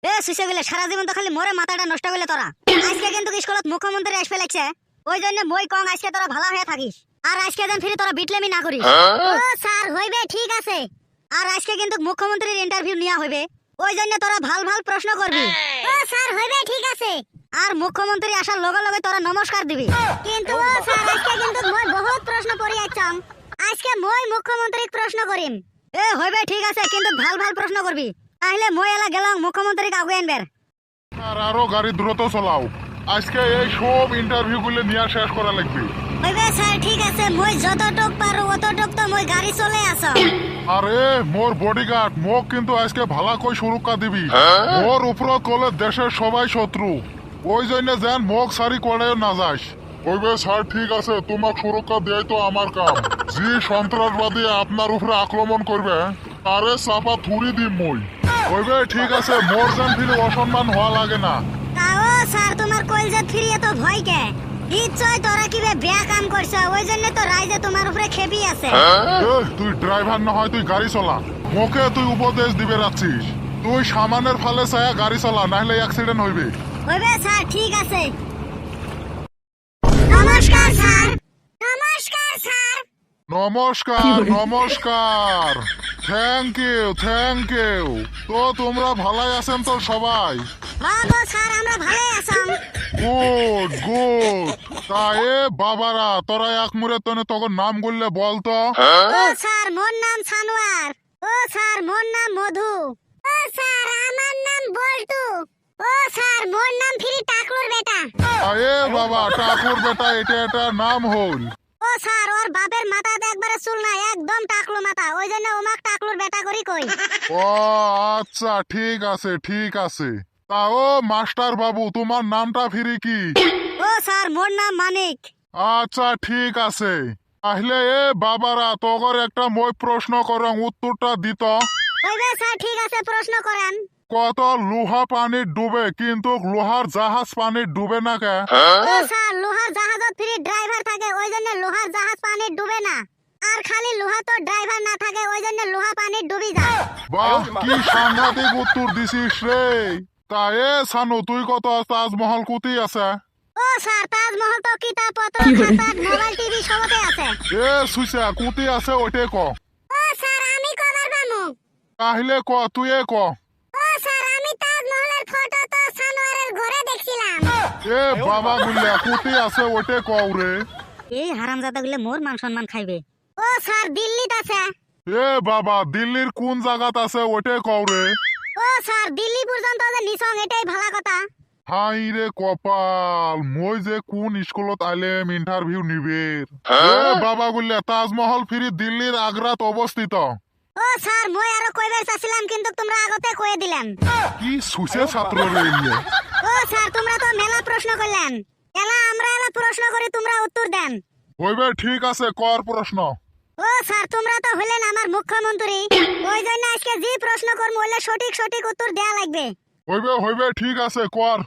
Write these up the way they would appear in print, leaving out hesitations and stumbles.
এ সুইসে গেলে সারা জীবন তো খালি মোরে মাথাটা নষ্ট করলে তোরা। আজকে কিন্তু স্কুলত মুখ্যমন্ত্রী আসবে লাগছে, ওই জন্য মই কং আজকে তোরা ভালো হয়ে থাকিস। আর আজকে যেন ফিরে তোরা বিটলেমি না করিস। ও স্যার হইবে, ঠিক আছে। আর আজকে কিন্তু মুখ্যমন্ত্রীর ইন্টারভিউ নেওয়া হইবে, ওই জন্য তোরা ভাল ভাল প্রশ্ন করবি। ও স্যার হইবে, ঠিক আছে। আর মুখ্যমন্ত্রী আসার লগে লগে তোরা নমস্কার দিবি। কিন্তু ও স্যার আজকে কিন্তু মই বহুত প্রশ্ন করি আছাম, আজকে মই মুখ্যমন্ত্রীকে প্রশ্ন করিম। এ হইবে, ঠিক আছে, কিন্তু ভাল ভাল প্রশ্ন করবি, তাহলে মই এলা গেলাম মুখ্যমন্ত্রীকে আগে আনবার। আর আরো গাড়ি দ্রুত চালাও, আজকে এই সব ইন্টারভিউ গুলো নিয়ে শেষ করা লাগবে। হইবে স্যার, ঠিক আছে, মই যতটুক পারো অতটুক তো মই গাড়ি চলে আসো। আরে মোর বডিগার্ড মোক কিন্তু আজকে ভালা কই সুরক্ষা দিবি। মোর উপরত কলে দেশের সবাই শত্রু, ওই জন্য যেন মোক সারি করে না যাস। ওইবে স্যার, ঠিক আছে, তোমাক সুরক্ষা দেয় তো আমার কাম। যে সন্ত্রাসবাদী আপনার উপরে আক্রমণ করবে তারে চাপা থুরি দিম মই। ওইবে ঠিক আছে, মোর যেন ফিরে অসম্মান হওয়া লাগে না। তাও স্যার তোমার কলজা ফিরিয়ে তো ভয় কে? নিশ্চয় তোরা কিবে বেয়া কাম করছ, ওই জন্য তো রাইজে তোমার উপরে খেপি আছে। তুই ড্রাইভার না হয় তুই গাড়ি চলা, মোকে তুই উপদেশ দিবে রাখছিস। তুই সামানের ফালে ছায়া গাড়ি চলা, নাহলে অ্যাক্সিডেন্ট হইবে। হইবে স্যার, ঠিক আছে। নমস্কার স্যার। নমস্কার স্যার। নমস্কার নমস্কার, থ্যাংক ইউ থ্যাংক ইউ। তো তোমরা ভালাই আছেন তো সবাই? বাবা স্যার, আমরা ভালো আছি। Good good. তা এ বাবারা, তোরা এক মুরে তনে তখন নাম করলে বলতো। ও স্যার, মোর নাম সানোয়ার। ও স্যার, মোর নাম মধু। ও স্যার, আমার নাম বল্টু। ও স্যার, মোর নাম ফিরি টাকলুর বেটা। এ বাবা, ঠাকুর বেটা, এটা নাম হল। ও স্যার, ওর বাপের মাথাতে একবারে চুল নাই, একদম টাকলু মাথা, ওই জন্য ওমাক টাকলুর বেটা করি কই। ও আচ্ছা, ঠিক আছে ঠিক আছে। তা ও মাস্টার বাবু, তোমার নামটা ফিরি কি? ও স্যার, মোর নাম মানিক। আচ্ছা ঠিক আছে। তাহলে এ বাবারা, তগর একটা মই প্রশ্ন করং, উত্তরটা দিত। হইবে স্যার, ঠিক আছে, প্রশ্ন করেন। কত লোহা পানির ডুবে কিন্তু লোহার জাহাজ পানির ডুবে না কে? ও স্যার, লোহার জাহাজত ফ্রি ড্রাইভার থাকে, ওই জন্য লোহার জাহাজ পানির ডুবে না। আর খালি লোহা তো ড্রাইভার না থাকে, ওই জন্য লোহা পানির ডুবি যায়। বাহ, কি সাংঘাতিক উত্তর দিছিস রে। তা এ সানু, তুই কত তাজমহল কুতি আছে? ও স্যার, তাজমহল তো কিতাব পত্র, খাতা, মোবাইল, টিভি সবতে আছে। এ সুইসা, কুতি আছে ওইটে ক। ও স্যার, আমি কবার বামু। তাহলে ক, তুই ক। ও স্যার, আমি তাজমহলের ফটো তো সানোয়ারের ঘরে দেখছিলাম। এ বাবা গুল্লা, কুতি আছে ওইটে কও রে। এই হারামজাদা গুলো মোর মান সম্মান খাইবে। ও স্যার, দিল্লিতে আছে। এ বাবা, দিল্লির কোন জায়গাত আছে ওইটে কও রে। ও স্যার, দিল্লি পর্যন্ত যে নিছং, এটাই ভালো কথা। হাই রে কপাল, মই যে কোন স্কুলত আইলেম ইন্টারভিউ নিবে। এ বাবা গুল্লা, তাজমহল ফিরি দিল্লির আগ্রাত অবস্থিত। ও স্যার, মই আরো কইবার চাইছিলাম, কিন্তু তোমরা আগতে কয়ে দিলেন। কি সুসে ছাত্র রে ইয়ে। ও স্যার, তোমরা তো মেলা প্রশ্ন করলেন, আমরা এলা প্রশ্ন করে তোমরা উত্তর দেন। হইবে, ঠিক আছে, কর প্রশ্ন। ও স্যার, তোমরা তো হলেন আমার মুখ্যমন্ত্রী, ওই জন্য আজকে যে প্রশ্ন করবো হলে সঠিক সঠিক উত্তর দেয়া লাগবে। হইবে হইবে, ঠিক আছে, কর।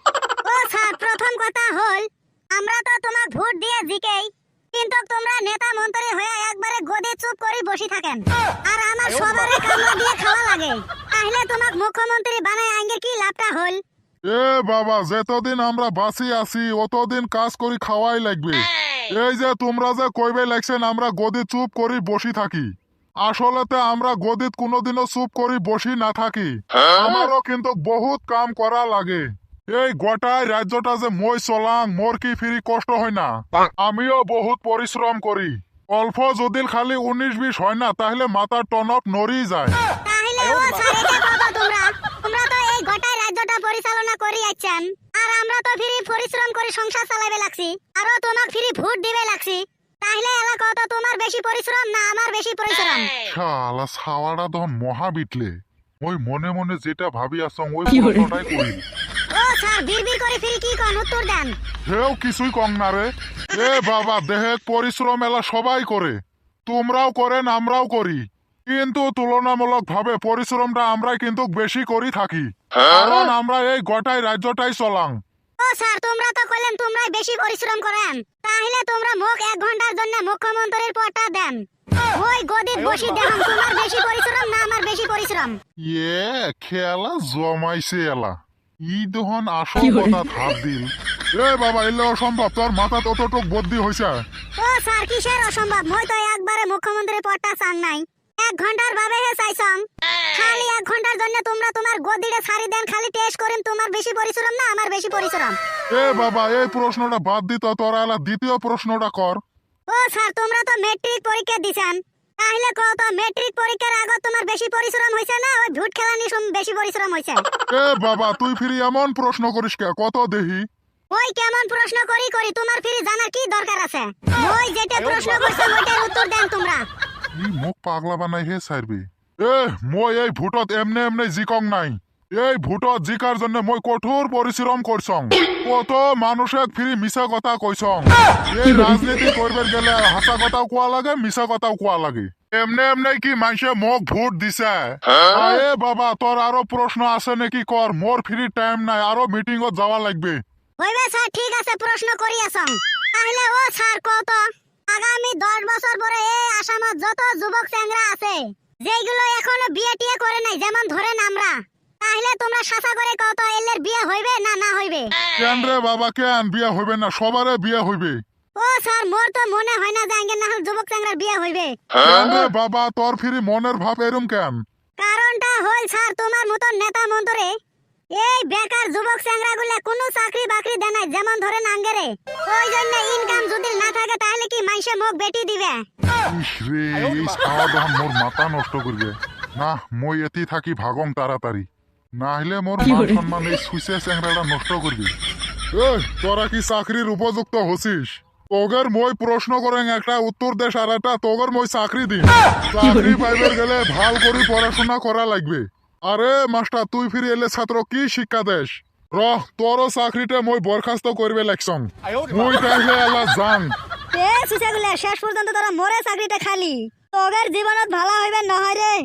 ও স্যার, প্রথম কথা হল, আমরা তো তোমাক ভোট দিয়ে জিকেই, কিন্তু তোমরা নেতা মন্ত্রী হয়ে একবারে গদি চুপ করে বসে থাকেন, আর আমার সবারে কামলা দিয়ে খাওয়া লাগে। তাহলে তোমাক মুখ্যমন্ত্রী বানায় আঙ্গে কি লাভটা হল? এ বাবা, যতদিন আমরা বাঁচি আছি অতদিন কাজ করি খাওয়াই লাগবে। এই যে তোমরা যে কইবে লাগছেন আমরা গদি চুপ করি বসি থাকি, আসলেতে আমরা গদিত কোনোদিনও চুপ করি বসি না থাকি। আমারও কিন্তু বহুত কাম করা লাগে। এই গোটাই রাজ্যটা যে মই চলাং, মোর কি ফিরি কষ্ট হয় না? আমিও বহুত পরিশ্রম করি। অল্প যদি খালি 19-20 হয় না, তাহলে মাথার টনক নড়ি যায়। তাহলে ও স্যার, এটা কথা তোমরা তো এই গোটাই রাজ্যটা পরিচালনা করি আছেন, আর আমরা তো ফ্রি পরিশ্রম করে সংসার চালাবে লাগছি, আরো তোমাক ফ্রি ভোট দিবে লাগছি। তাহলে এলাকা তো তোমার বেশি পরিশ্রম না আমার বেশি পরিশ্রম? শালা ছাওয়াটা তখন মহা বিটলে। ওই মনে মনে যেটা ভাবি আসং ওই প্রশ্নটাই করি। ও স্যার, বিড়বিড় করে ফিরি কি কোন উত্তর দেন। হেও কিছুই কং না রে। এ বাবা, দেহে পরিশ্রম এলা সবাই করে, তোমরাও করেন আমরাও করি, কিন্তু তুলনামূলক ভাবে পরিশ্রমটা আমরা কিন্তু বেশি করি থাকি, কারণ আমরা এই গোটাই রাজ্যটাই চলাং। ও স্যার, তোমরা তো কইলেন তোমরাই বেশি পরিশ্রম করেন, তাহলে তোমরা মোক 1 ঘন্টার জন্য মুখ্যমন্ত্রীর পদটা দেন। ওই গদিত বসি দেখাম তোমার বেশি পরিশ্রম না আমার বেশি পরিশ্রম। ইয়ে খেলা জমাইছে এলা ই দহন আসল কথা হাত দিল। এ বাবা এলে অসম্ভব, তোর মাথাত অতটুক বুদ্ধি হইছে। ও স্যার কিসের অসম্ভব, মই তো একবারে মুখ্যমন্ত্রী পদটা চাং নাই, 1 ঘন্টার ভাবে হে চাইছং। খালি 1 ঘন্টার জন্য তোমরা তোমার গদিটা ছাড়ি দেন, খালি টেস্ট করেন তোমার বেশি পরিশ্রম না আমার বেশি পরিশ্রম। এ বাবা এই প্রশ্নটা বাদ দিত, তোরা এলা দ্বিতীয় প্রশ্নটা কর। ও স্যার তোমরা তো মেট্রিক পরীক্ষা দিছেন, তাহলে কও তো মেট্রিক পরীক্ষার আগে তোমার বেশি পরিশ্রম হইছে না ওই ভুট খেলানি বেশি পরিশ্রম হইছে? এ বাবা তুই ফিরি এমন প্রশ্ন করিস কে, কত দেহি। ওই কেমন প্রশ্ন করি তোমার ফিরে জানার কি দরকার আছে? ওই যেটা প্রশ্ন করছে ওইটার উত্তর দেন তোমরা। ই মুখ পাগলা বানাই হে সারবি। এ মই এই ভোটত এমনে এমনে জিকং নাই, এই ভোটত জিকার জন্য মই কঠোর পরিশ্রম করছং, কত মানুষক ফিরি মিছা কথা কইছং। এই রাজনীতি করবে গেলে হাসা কথাও কোয়া লাগে মিছা কথাও কোয়া লাগে, এমনে এমনে কি মানুষে মোক ভোট দিছে। এ বাবা তোর আরো প্রশ্ন আছে নাকি কর, মোর ফ্রি টাইম নাই, আরো মিটিংত যাওয়া লাগবে। হইবে স্যার ঠিক আছে প্রশ্ন করি আসং। তাহলে ও স্যার কত আগামী 10 বছর পরে এই আসামত যত যুবক চ্যাংরা আছে যেগুলো এখনো বিয়ে টিয়ে করে নাই, যেমন ধরেন আমরা, তাহলে তোমরা শাসা করে কত এলের বিয়ে হইবে না না হইবে? কেন রে বাবা কেন বিয়ে হইবে না, সবারে বিয়ে হইবে। ও স্যার মোর তো মনে হয় না যে না হল যুবক চ্যাংরার বিয়ে হইবে। কেন রে বাবা তোর ফিরি মনের ভাব এরম কেন? কারণটা হল স্যার তোমার মতন নেতা মন্ত্রী এই বেকার যুবক চ্যাংরা গুলা কোনো চাকরি বাকরি দেয় নাই, যেমন ধরেন আঙ্গেরে, ওই জন্য ইনকাম যদি না থাকে তাহলে কি মাইসে মুখ বেটি দিবে? ইস রে এই খাওয়া দাওয়া মোর মাথা নষ্ট করবে না, মই এতি থাকি ভাগং তাড়াতাড়ি, না হলে মোর মান সম্মান এই সুইসে চ্যাংরাটা নষ্ট করবি। এই তোরা কি চাকরির উপযুক্ত হছিস? তোগের মই প্রশ্ন করেন একটা উত্তর দেশ আর একটা তোগের মই চাকরি দিন। চাকরি পাইবার গেলে ভাল করে পড়াশোনা করা লাগবে। আরে মাস্টার তুই ফিরে এলে ছাত্র কি শিক্ষা দেশ? রহ তোরও চাকরিতে মই বরখাস্ত করবে লাগছং, মুই তাইলে এলা যাং। এ সুসেগুলা শেষ পর্যন্ত তোরা মোরে চাকরিতে খালি, তোদের জীবনত ভালো হইবে নহয় রে।